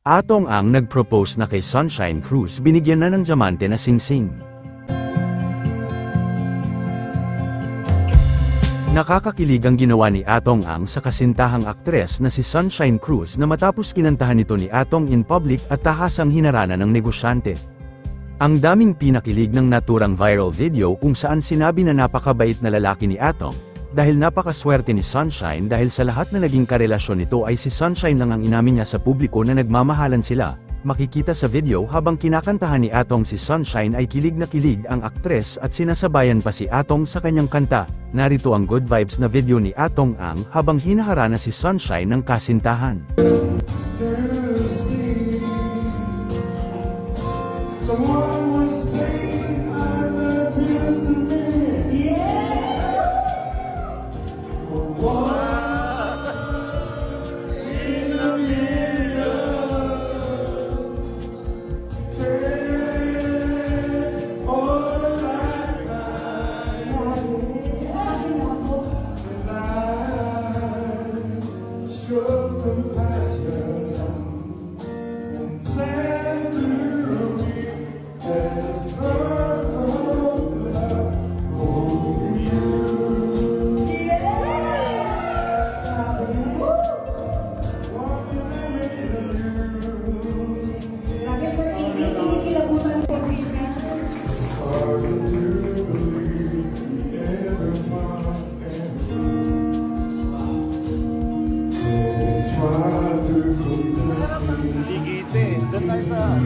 Atong Ang nag-propose na kay Sunshine Cruz, binigyan na ng diamante na singsing. Nakakakilig ang ginawa ni Atong Ang sa kasintahang aktres na si Sunshine Cruz na matapos kinantahan nito ni Atong in public at tahasang hinarana ng negosyante. Ang daming pinakilig ng naturang viral video kung saan sinabi na napakabait na lalaki ni Atong, dahil napakaswerte ni Sunshine dahil sa lahat na naging karelasyon nito ay si Sunshine lang ang inamin niya sa publiko na nagmamahalan sila. Makikita sa video habang kinakantahan ni Atong si Sunshine ay kilig na kilig ang aktres at sinasabayan pa si Atong sa kanyang kanta. Narito ang good vibes na video ni Atong Ang habang hinaharana si Sunshine ng kasintahan.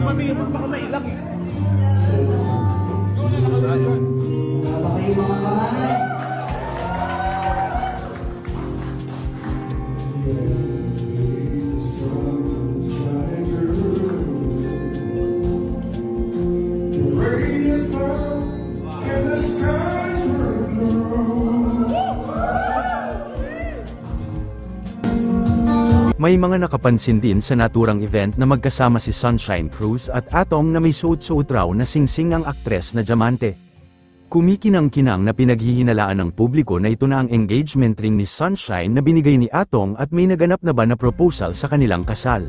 Mamimot baka may ilang eh. Haba kayo mga kamay. May mga nakapansin din sa naturang event na magkasama si Sunshine Cruz at Atong na may suot-suot raw na singsing ang aktres na diamante. Kumikinang-kinang na pinaghihinalaan ng publiko na ito na ang engagement ring ni Sunshine na binigay ni Atong at may naganap na ba na proposal sa kanilang kasal.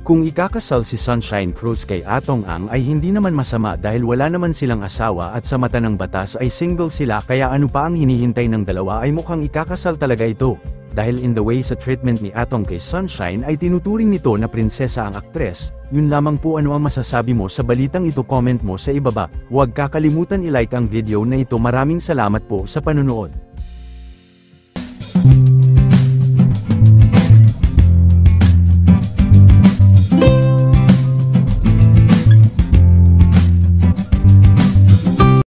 Kung ikakasal si Sunshine Cruz kay Atong Ang ay hindi naman masama dahil wala naman silang asawa at sa mata ng batas ay single sila, kaya ano pa ang hinihintay ng dalawa ay mukhang ikakasal talaga ito. Dahil in the way sa treatment ni Atong kay Sunshine ay tinuturing nito na prinsesa ang aktres. Yun lamang po, ano ang masasabi mo sa balitang ito, comment mo sa ibaba. Huwag kakalimutan i-like ang video na ito. Maraming salamat po sa panonood.